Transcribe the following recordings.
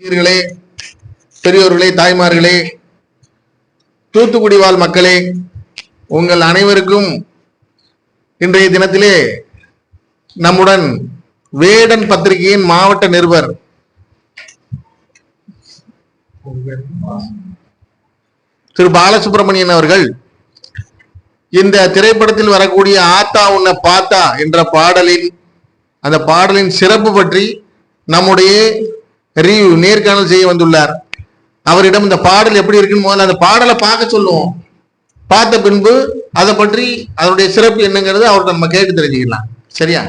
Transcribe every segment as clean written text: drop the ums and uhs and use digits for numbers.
பெரியவர்களே, பெரியோர்களே, தாய்மார்களே, தூத்துக்குடி வாழ் மக்களே, உங்கள் அனைவருக்கும் இன்றைய தினத்திலே நம்முடன் வேடன் பத்திரிகையின் மாவட்ட நிருபர் திரு பாலசுப்ரமணியன் அவர்கள் இந்த திரைப்படத்தில் வரக்கூடிய ஆத்தா உன்னை பாத்தா என்ற அந்த பாடலின் சிறப்பு பற்றி நம்முடைய நேர்காணல் செய்ய வந்துள்ளார். அவரிடம் இந்த பாடல் எப்படி இருக்குன்னு முதல்ல அந்த பாடலை பார்க்க சொல்லுவோம். பார்த்த பின்பு அதை பற்றி அதனுடைய சிறப்பு என்னங்கிறது அவர்கிட்ட நம்ம கேட்டு தெரிஞ்சுக்கலாம். சரியா?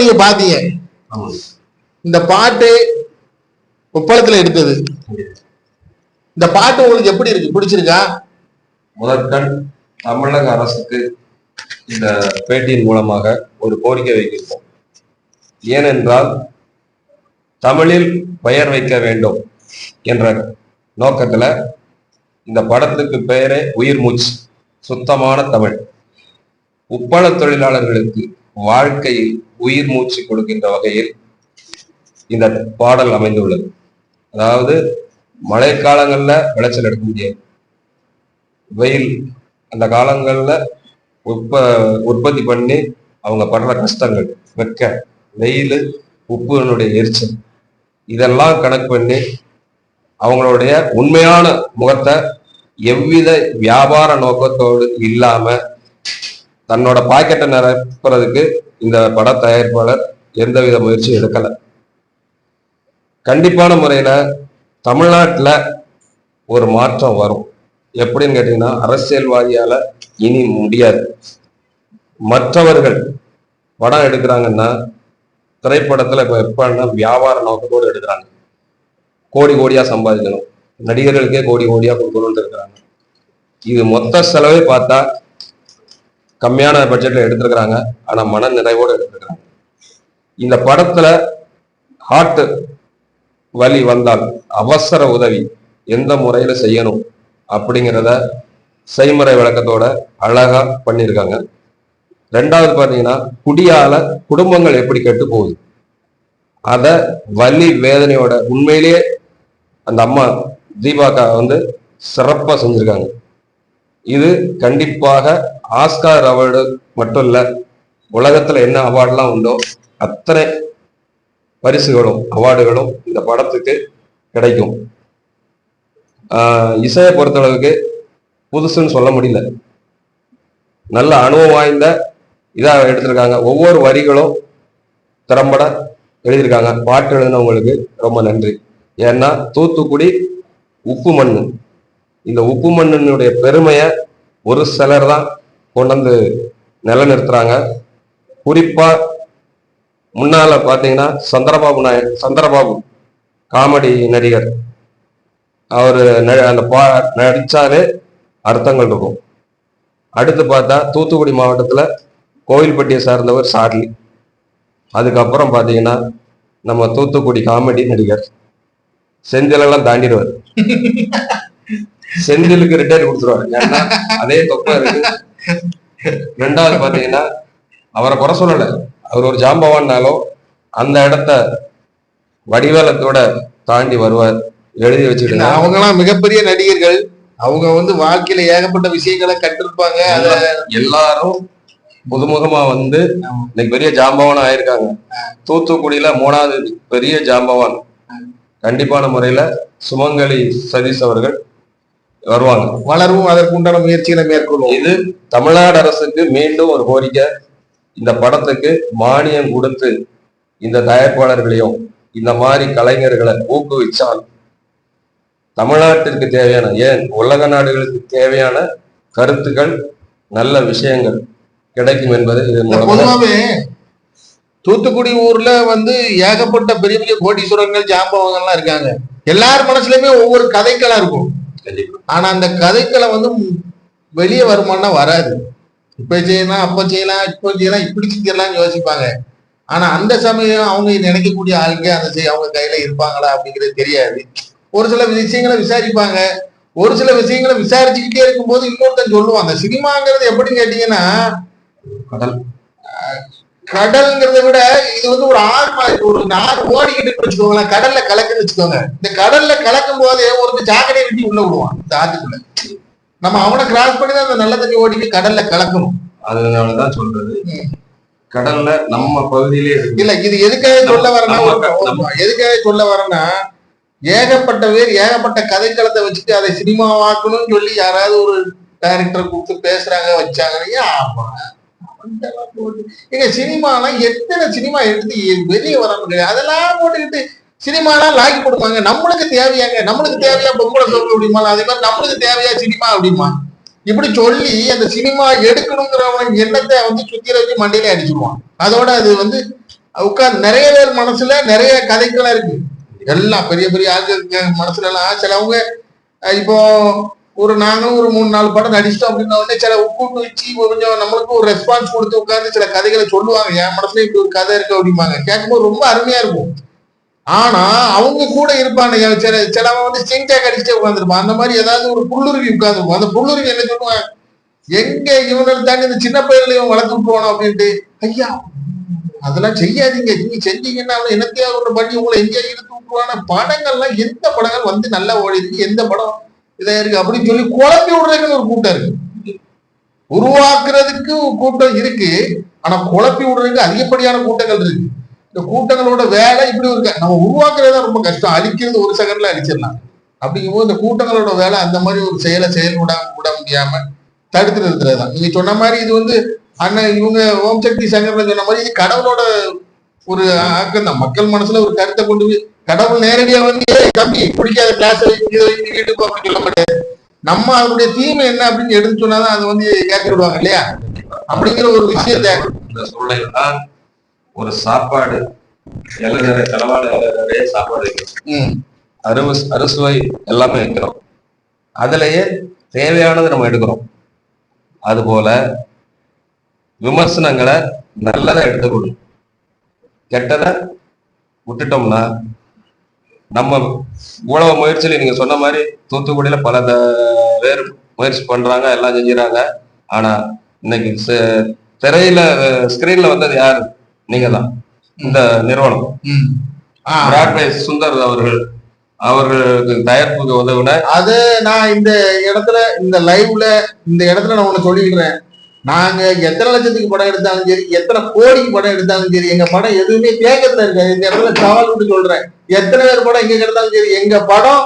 நீங்க பாத்தீங்க இந்த பாட்டு உப்பளத்துல எடுத்தது. இந்த பாட்டு உங்களுக்கு எப்படி இருக்கு? பிடிச்சிருக்கா? முதற்கண் தமிழக அரசுக்கு இந்த பேட்டியின் மூலமாக ஒரு கோரிக்கை வைக்கிறோம். ஏனென்றால் தமிழில் பெயர் வைக்க வேண்டும் என்ற நோக்கத்துல இந்த படத்துக்கு பெயரே உயிர் மூச்சு, சுத்தமான தமிழ். உப்பள தொழிலாளர்களுக்கு வாழ்க்கையில் உயிர் மூச்சு கொடுக்கின்ற வகையில் இந்த பாடல் அமைந்துள்ளது. அதாவது மழைக்காலங்கள்ல விளைச்சல் எடுக்க முடியாது, வெயில் அந்த காலங்கள்ல உற்பத்தி பண்ணி அவங்க படுற கஷ்டங்கள், வெக்க, வெயில், உப்புனுடைய எரிச்சல், இதெல்லாம் கணக்கு பண்ணி அவங்களுடைய உண்மையான முகத்தை எவ்வித வியாபார நோக்கத்தோடு இல்லாம தன்னோட பாக்கெட்டை நிரப்புறதுக்கு இந்த பட தயாரிப்பாளர் எந்தவித முயற்சியும் எடுக்கல. கண்டிப்பான முறையில தமிழ்நாட்டுல ஒரு மாற்றம் வரும். எப்படின்னு கேட்டீங்கன்னா, அரசியல்வாதியால இனி முடியாது. மற்றவர்கள் படம் எடுக்கிறாங்கன்னா திரைப்படத்துல இப்ப எப்பன்னா வியாபார நோக்கத்தோடு எடுக்கிறாங்க. கோடி கோடியா சம்பாதிக்கணும், நடிகர்களுக்கே கோடி கோடியா கொடுக்கணும்னு இருக்கிறாங்க. இது மொத்த செலவே பார்த்தா கம்மியான பட்ஜெட்ல எடுத்திருக்கிறாங்க. ஆனா மன நிறைவோடு எடுத்திருக்கிறாங்க. இந்த படத்துல ஹார்ட் வலி வந்தால் அவசர உதவி எந்த முறையில செய்யணும் அப்படிங்கிறத செய்முறை விளக்கத்தோட அழகா பண்ணியிருக்காங்க. ரெண்டாவது பாத்தீங்கன்னா குடியால குடும்பங்கள் எப்படி கெட்டு போகுது அத வலி வேதனையோட உண்மையிலேயே அந்த அம்மா தீபாக்கா சிறப்பா செஞ்சிருக்காங்க. இது கண்டிப்பாக ஆஸ்கார் அவார்டு மட்டும் இல்ல, உலகத்துல என்ன அவார்டுலாம் உண்டோ அத்தனை பரிசுகளும் அவார்டுகளும் இந்த படத்துக்கு கிடைக்கும். இசையை பொறுத்தளவுக்கு புதுசுன்னு சொல்ல முடியல, நல்ல அனுபவம் வாய்ந்த இதா எடுத்திருக்காங்க. ஒவ்வொரு வரிகளும் திறம்பட எழுதியிருக்காங்க. பாட்டு எழுதினவங்களுக்கு ரொம்ப நன்றி. ஏன்னா தூத்துக்குடி உப்பு மண்ணு, இந்த உப்பு மண்ணினுடைய பெருமையை ஒரு சிலர் தான் கொண்டு வந்து நிலைநிறுத்துறாங்க. குறிப்பா முன்னால பாத்தீங்கன்னா சந்திரபாபு காமெடி நடிகர், அவரு அந்த நடிச்சாலே அர்த்தங்கள் இருக்கும். அடுத்து பார்த்தா தூத்துக்குடி மாவட்டத்துல கோவில்பட்டியை சார்ந்தவர் சார்லி. அதுக்கப்புறம் பாத்தீங்கன்னா நம்ம தூத்துக்குடி காமெடி நடிகர் செந்திலெல்லாம் தாண்டிடுவார். செந்திலுக்கு ரிட்டையர் கொடுத்துருவாரு, ஏன்னா அதே தொப்பா இருக்கு. ரெண்டாவது பாத்தீங்கன்னா அவரை குறை சொல்லல, அவர் ஒரு ஜாம்பவான்னாலும் அந்த இடத்த வடிவேலத்தோட தாண்டி வருவார். எழுதி வச்சுக்கிட்டு அவங்க எல்லாம் மிகப்பெரிய நடிகர்கள். அவங்க வாழ்க்கையில ஏகப்பட்ட விஷயங்களை கற்றிருப்பாங்க. அத எல்லாரும் புதுமுகமா இன்னைக்கு பெரிய ஜாம்பவான் ஆயிருக்காங்க. தூத்துக்குடியில 3வது பெரிய ஜாம்பவான் கண்டிப்பான முறையில சுமங்கலி சதீஷ் அவர்கள் வருவாங்க. வளரும், அதற்கு உண்டான முயற்சிகளை மேற்கொள்ளும். இது தமிழ்நாடு அரசுக்கு மீண்டும் ஒரு கோரிக்கை, இந்த படத்துக்கு மானியம் கொடுத்து இந்த தயாரிப்பாளர்களையும் இந்த மாதிரி கலைஞர்களை ஊக்குவிச்சால் தமிழ்நாட்டிற்கு தேவையான, ஏன் உலக நாடுகளுக்கு தேவையான கருத்துக்கள் நல்ல விஷயங்கள் கிடைக்கும் என்பது இது பொதுவாகவே தூத்துக்குடி ஊர்ல ஏகப்பட்ட பெரிய பெரிய கோடீஸ்வரங்கள் ஜாம்பவங்கள்லாம் இருக்காங்க. எல்லார் மனசுலயுமே ஒவ்வொரு கதைக்களம் இருக்கும். ஆனா அந்த கதைக்களை வெளியே வருமானா வராது. இப்ப செய்யலாம், அப்ப செய்யலாம், இப்ப செய்யலாம், இப்படி செஞ்சிடலாம்னு யோசிப்பாங்க. ஆனா அந்த சமயம் அவங்க நினைக்கக்கூடிய ஆளுங்க அவங்க கையில இருப்பாங்களா அப்படிங்கிறது தெரியாது. ஒரு சில விஷயங்களை விசாரிப்பாங்க. ஒரு சில விஷயங்களை விசாரிச்சுக்கிட்டே இருக்கும்போது இன்னொருத்தன் சொல்லுவான். அந்த சினிமாங்கிறது எப்படின்னு கேட்டீங்கன்னா, கடல்ங்கிறத விட இது ஒரு ஆறு மாதிரி, ஒரு நாடு ஓடிக்கிட்டு வச்சுக்கோங்களேன். கடல்ல கலக்குன்னு வச்சுக்கோங்க. இந்த கடல்ல கலக்கும் போது ஒருத்தர் சாக்கடையை விட்டு உள்ள விடுவான் இந்த ஆத்துக்குள்ள. நம்ம அவனை கிராஸ் பண்ணி தான் அந்த நல்ல தண்ணி ஓடிட்டு கடல்ல கலக்கணும். அதனாலதான் சொல்றது, கடல்ல நம்ம பகுதியிலே இல்ல. இது எதுக்காக சொல்ல வரேன்னா ஏகப்பட்ட பேர் ஏகப்பட்ட கதைக்களத்தை வச்சுட்டு அதை சினிமாவாக்கணும்னு சொல்லி யாராவது ஒரு டைரக்டரை கூப்பிட்டு பேசுறாங்க, வச்சாங்க. எங்க சினிமாலாம் எத்தனை சினிமா எடுத்து வெளியே வர முடியாது. அதெல்லாம் போட்டுக்கிட்டு சினிமாலாம் லாக்கி கொடுப்பாங்க. நம்மளுக்கு தேவையாங்க, நம்மளுக்கு தேவையா பொம்பளை சோப்பு அப்படிமா, அதே மாதிரி நம்மளுக்கு தேவையா சினிமா அப்படிமா, இப்படி சொல்லி அந்த சினிமா எடுக்கணுங்கிறவன் எண்ணத்தை சுத்திர வச்சு மண்டையில அடிச்சிருவான். அதோட அது உட்கார்ந்து நிறைய பேர் மனசுல நிறைய கதைக்கெல்லாம் இருக்கு. எல்லாம் பெரிய பெரிய ஆட்கள் மனசுல எல்லாம் சிலவங்க இப்போ நாங்களும் ஒரு 3-4 படம் நடிச்சிட்டோம் அப்படின்னா உடனே சில கூட்டு வச்சு கொஞ்சம் நம்மளுக்கும் ஒரு ரெஸ்பான்ஸ் கொடுத்து உட்கார்ந்து சில கதைகளை சொல்லுவாங்க. என் மனசுல இப்படி ஒரு கதை இருக்கு அப்படிம்பாங்க. கேட்கும்போது ரொம்ப அருமையா இருக்கும். ஆனா அவங்க கூட இருப்பாங்க சிலவன் சிங்டாக் அடிச்சுட்டே உட்காந்துருப்பான். அந்த மாதிரி ஏதாவது ஒரு புல்லுருவி உட்காந்துருப்பான். அந்த புல்லுருவி என்ன சொல்லுவாங்க, எங்க இவங்களை தாண்டி இந்த சின்ன பயிர்களையும் வளர்த்து விட்டுருவானோ அப்படின்ட்டு. ஐயா அதெல்லாம் செய்யாதீங்க, நீங்க செஞ்சீங்கன்னா அவனை என்னத்தையாவது ஒன்று பண்ணி உங்களை எங்கேயா இழுத்து விட்டுருவான. படங்கள்லாம் எந்த படங்கள் நல்லா ஓடி இருக்கு, எந்த படம் இதா இருக்கு அப்படின்னு சொல்லி குழப்பி விடுறதுக்குன்னு ஒரு கூட்டம் இருக்கு. உருவாக்குறதுக்கு கூட்டம் இருக்கு, ஆனா குழப்பி விடுறதுக்கு அதிகப்படியான கூட்டங்கள் இருக்கு. இந்த கூட்டங்களோட வேலை இப்படி இருக்கு. நம்ம உருவாக்குறது ரொம்ப கஷ்டம், அடிக்கிறது ஒரு செகண்ட்ல அடிச்சிடலாம். அப்படிங்கும்போது இந்த கூட்டங்களோட வேலை அந்த மாதிரி ஒரு செயல்பட முடியாம தடுத்து நிறுத்துறதுதான். நீங்க சொன்ன மாதிரி இது அண்ணன் இவங்க ஓம் சக்தி சங்கர்ல சொன்ன மாதிரி இது கடவுளோட ஒரு ஆக்கம் தான். மக்கள் மனசுல ஒரு கருத்தை கொண்டு போய் கடவுள் நேரடியா தம்பி பிடிக்காத கிளாஸ் வீட்டுக்கு அப்படின்னு சொல்ல மாட்டாரு. நம்ம அதனுடைய தீமை என்ன அப்படின்னு எடுத்து சொன்னாதான் அது கேட்க விடுவாங்க இல்லையா? அப்படிங்கிற ஒரு விஷயத்த இந்த சூழ்நிலைதான் ஒரு சாப்பாடு நிறைய செலவாடு நிறைய சாப்பாடு வைக்கிறோம், அறுசுவை எல்லாமே வைக்கிறோம். அதுலயே தேவையானது நம்ம எடுக்கிறோம். அதுபோல விமர்சனங்களை நல்லதை எடுத்துக்கணும், கெட்டதை விட்டுட்டோம்னா நம்ம இவ்வளவு முயற்சியில நீங்க சொன்ன மாதிரி தூத்துக்குடியில பல பேர் முயற்சி பண்றாங்க, எல்லாம் செஞ்சுறாங்க. ஆனா இன்னைக்கு திரையில ஸ்கிரீன்ல வந்தது யாரு? நீங்க தான். இந்த நிறுவனம் பிராட்வே சுந்தர் அவர்களுக்கு தயாரிப்புக்கு உதவுன அது நான் இந்த இடத்துல இந்த லைவ்ல இந்த இடத்துல நான் ஒண்ணு சொல்லிக்கிறேன். நாங்க எத்தனை லட்சத்துக்கு படம் எடுத்தாலும் சரி, எத்தனை கோடிக்கு படம் எடுத்தாலும் சரி, எங்க படம் எதுவுமே தேக்கத்துல இருக்காது. இந்த இடத்துல சவால் விட்டு சொல்றேன், எத்தனை பேர் படம் எங்க எடுத்தாலும் சரி, எங்க படம்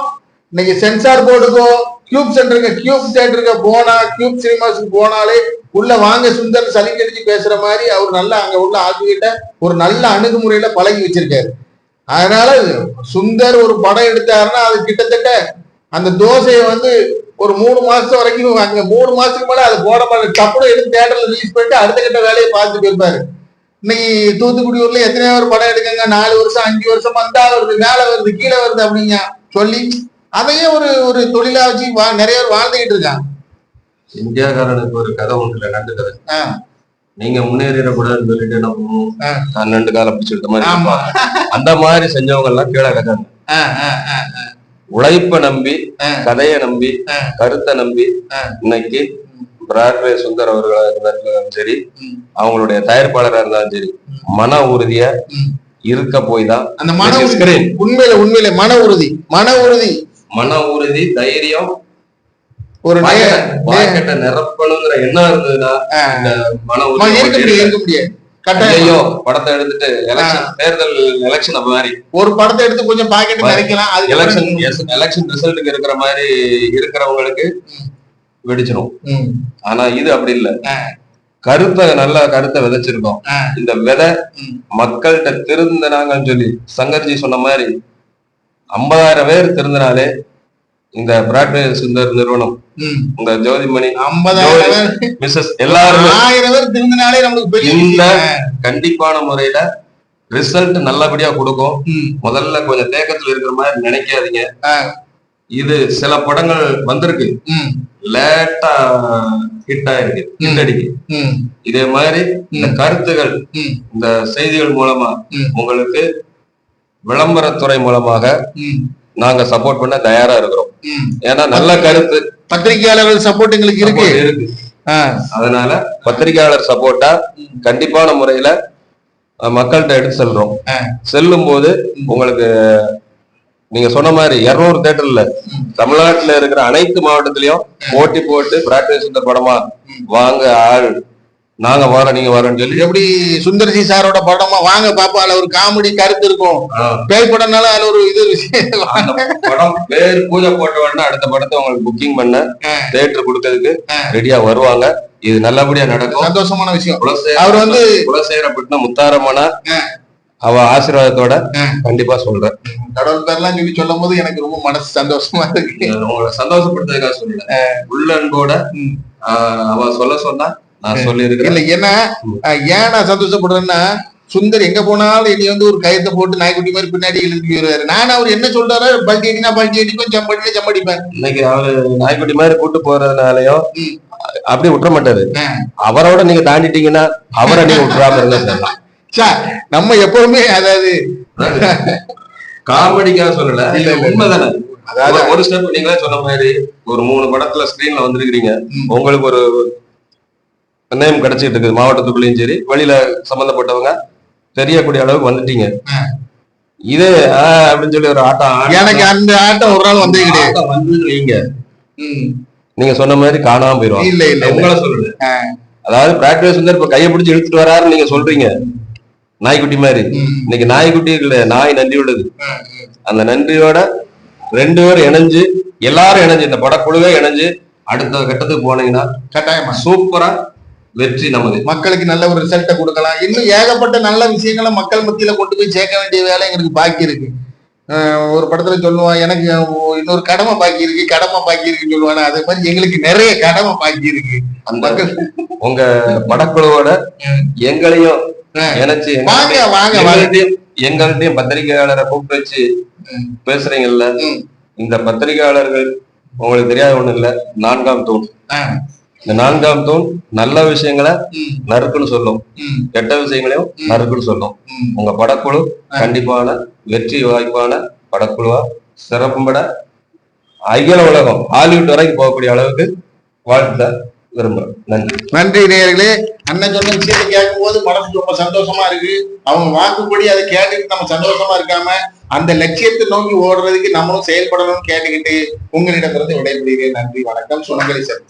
இன்னைக்கு சென்சார் போர்டுக்கோ கியூப் சென்டருக்கு கியூப் தியேட்டருக்கு போனா, கியூப் சினிமாஸுக்கு போனாலே உள்ள வாங்க சுந்தர் சலிக்கு அடிச்சு பேசுற மாதிரி அவர் நல்லா அங்க உள்ள ஆட்சிகிட்ட ஒரு நல்ல அணுகுமுறையில பழகி வச்சிருக்காரு. அதனால சுந்தர் ஒரு படம் எடுத்தாருன்னா அது கிட்டத்தட்ட அந்த தோசையை ஒரு 3 மாசம் வரைக்கும் அங்க 3 மாசத்துக்கு மேல அது போட மாட்டாரு. டப்புனு எடுத்து தியேட்டர்ல ரிலீஸ் பண்ணிட்டு அடுத்த கட்ட வேலையை பார்த்துட்டு போயிருப்பாரு. இன்னைக்கு தூத்துக்குடி ஊர்ல எத்தனையோ ஒரு படம் எடுக்கங்க, 4 வருஷம் 5 வருஷம் வந்தா வருது, மேல வருது, கீழே வருது அப்படிங்க சொல்லி அதையே ஒரு தொழிலா வச்சு நிறைய பேர் வாழ்ந்துகிட்டு இருக்காங்க. இந்தியாக்காரனுக்கு ஒரு கதை ஒன்று, நண்டு கதை. நீங்க முன்னேறிடக்கூடாதுன்னு சொல்லிட்டு என்ன பண்ணுவோம், நான் 2 காலை பிடிச்சிருந்த மாதிரி அந்த மாதிரி செஞ்சவங்க எல்லாம் கீழே கிடக்காங்க. உழைப்ப நம்பி, கதையை நம்பி, கருத்தை நம்பி இன்னைக்கு பிராட்வே சுந்தர் அவர்களா இருந்தாலும் சரி, அவங்களுடைய தயாரிப்பாளராக இருந்தாலும் சரி, மன உறுதியா இருக்க போய் தான் அந்த மன உண்மையில மன உறுதி தைரியம் ஒரு பாக்கெட்டை நிரப்பணுங்கிற எண்ணம் இருந்ததுன்னா மன உறுதி ஐயோ படத்தை எடுத்துட்டு தேர்தல் எலெக்ஷன் மாதிரி ஒரு படத்தை எடுத்து கொஞ்சம் பாக்கெட் நிறைக்கலாம், எலெக்ஷன் ரிசல்ட்டுக்கு இருக்கிற மாதிரி இருக்கிறவங்களுக்கு வெடிச்சிடும். ஆனா இது அப்படி இல்ல, நல்ல கருத்தை விதைச்சிருக்கோம். இந்த விதை மக்கள்கிட்ட திருந்தினாங்கன்னு சொல்லி சங்கர்ஜி சொன்ன மாதிரி 50,000 பேர் திருந்தினாலே இந்த பிராட்வே சுந்தர் நிறுவனம், இந்த ஜோதிமணி, 50,000 மிஸ்ஸஸ் எல்லாருமே 1000 பேர் திருந்தினாலே நமக்கு இந்த கண்டிப்பான முறையில ரிசல்ட் நல்லபடியா கொடுக்கும். முதல்ல கொஞ்சம் தேக்கத்துல இருக்கிற மாதிரி நினைக்காதீங்க. இது சில படங்கள் வந்திருக்கு, லேட்டா ஹிட் ஆயிருக்கு, ஹிட் அடிக்கு. இதே மாதிரி இந்த கருத்துகள், இந்த செய்திகள் மூலமா உங்களுக்கு விளம்பரத்துறை மூலமாக நாங்க சப்போர்ட் பண்ண தயாரா இருக்கிறோம். ஏன்னா நல்ல கருத்து, பத்திரிகையாளர்கள் சப்போர்ட் எங்களுக்கு இருக்கு. அதனால பத்திரிகையாளர் சப்போர்ட்டா கண்டிப்பான முறையில மக்கள்கிட்ட எடுத்து செல்றோம். செல்லும் போது உங்களுக்கு நீங்க சொன்ன மாதிரி 200 தியேட்டர்ல தமிழ்நாட்டுல இருக்கிற அனைத்து மாவட்டத்திலயும் போட்டி போட்டு பிராட்வே சுந்தர் படமா வாங்க, ஆள் நாங்க வரோம், நீங்க வரோம்னு சொல்லி, எப்படி சுந்தர்சி சாரோட படமா வாங்க பாப்பா, அதுல ஒரு காமெடி கருத்து இருக்கும். பேய் படம்னால அதுல ஒரு இது விஷயம், படம் பேர் பூஜை போட்ட உடனே அடுத்த படத்தை உங்களுக்கு புக்கிங் பண்ண தியேட்டர் கொடுக்கறதுக்கு ரெடியா வருவாங்க. இது நல்லபடியா நடக்கும், சந்தோஷமான விஷயம். அவர் குலசேகரப்பட்டினம் முத்தாரமான அவ ஆசீர்வாதத்தோட கண்டிப்பா சொல்றேன். கடவுள் பேர்லாம் சொல்லி சொல்லும் போது எனக்கு ரொம்ப மனசு சந்தோஷமா இருக்கு. உங்களை சந்தோஷப்படுத்துறதுக்காக சொல்லல, உள்ளன்போட அவ சொன்னா நான் சொல்லியிருக்கேன். இல்ல ஏன்னா ஏன் நான் சந்தோஷப்படுறேன்னா, சுந்தர் எங்க போனாலும் இனி ஒரு கயத்தை போட்டு நாய்க்குட்டி மாதிரி பின்னாடி எழுதி வருவாரு. நான் அவர் என்ன சொல்றாரு, பல்டி அடினா பல்டி அடிப்பேன், சம்படினா சம்படிப்பேன். இன்னைக்கு அவரு நாய்க்குட்டி மாதிரி கூட்டு போறதுனாலயும் அப்படி விட்டுற மாட்டாரு. அவரோட நீங்க தாண்டிட்டீங்கன்னா அவரை நீங்க விட்டுறாம இருந்தா சார், நம்ம எப்பவுமே அதாவது காமெடிக்காக சொல்லல, உண்மைதானே. அதாவது ஒரு ஸ்டெப் நீங்களே சொன்ன மாதிரி ஒரு 3 படத்துல ஸ்கிரீன்ல வந்திருக்கிறீங்க, உங்களுக்கு ஒரு நேம் கிடைச்சிட்டு இருக்குது, மாவட்டத்துக்குள்ளயும் சரி வெளியில சம்பந்தப்பட்டவங்க தெரியக்கூடிய அளவுக்கு வந்துட்டீங்க. இது அப்படின்னு சொல்லி ஒரு ஆட்டம், எனக்கு அந்த ஆட்டம் ஒரு நாள் வந்தே கிடையாது. வந்து நீங்க சொன்ன மாதிரி காணாம போயிருவாங்க. இல்ல இல்ல உங்களை சொல்லுங்க. அதாவது பிராட்வே சுந்தர் இப்ப கையை பிடிச்சி இழுத்துட்டு வராருன்னு நீங்க சொல்றீங்க, நாய்க்குட்டி மாதிரி. இன்னைக்கு நாய்க்குட்டி இல்ல, நாய் நன்றி உள்ளது. அந்த நன்றியோட 2 பேரும் இணைஞ்சு, எல்லாரும் இணைஞ்சு, இந்த படக்குழுவே இணைஞ்சு அடுத்த கட்டத்துக்கு போனீங்கன்னா கட்டாயமா சூப்பரா வெற்றி நமது. மக்களுக்கு நல்ல ஒரு ரிசல்ட்டை கொடுக்கலாம். இன்னும் ஏகப்பட்ட நல்ல விஷயங்களை மக்கள் மத்தியில கொண்டு போய் சேர்க்க வேண்டிய வேலை எங்களுக்கு பாக்கி இருக்கு. ஒரு படத்துல சொல்லுவான், எனக்கு இன்னொரு கடமை பாக்கி இருக்குன்னு சொல்லுவானா, அதே மாதிரி எங்களுக்கு நிறைய கடமை பாக்கி இருக்கு. அந்த உங்க படக்குழுவோட எங்களையும் நினைச்சு எங்கள்கிட்டயும் பத்திரிகையாளரை கூப்பிட்டு வச்சு பேசுறீங்கல்ல, இந்த பத்திரிகையாளர்கள் உங்களுக்கு தெரியாத ஒண்ணு இல்ல, 4ஆம் தூண். இந்த 4ஆம் தூண் நல்ல விஷயங்களை நறுக்குன்னு சொல்லும், கெட்ட விஷயங்களையும் நறுக்குன்னு சொல்லும். உங்க படக்குழு கண்டிப்பான வெற்றி வாய்ப்பான படக்குழுவா சிறப்பும்பட அகில உலகம் ஹாலிவுட் வரைக்கும் போகக்கூடிய அளவுக்கு வாழ்த்த விரும்புறேன். நன்றி. நன்றி நேயர்களே. அண்ணன் சொன்ன விஷயத்தை கேட்கும் போது மனசுக்கு ரொம்ப சந்தோஷமா இருக்கு. அவங்க வாக்குப்படி அதை கேட்டுட்டு நம்ம சந்தோஷமா இருக்காம அந்த லட்சியத்தை நோக்கி ஓடுறதுக்கு நம்மளும் செயல்படணும்னு கேட்டுக்கிட்டு உங்களிடமிருந்து விடைபெறுகிறேன். நன்றி, வணக்கம். சுனங்கலி சார்.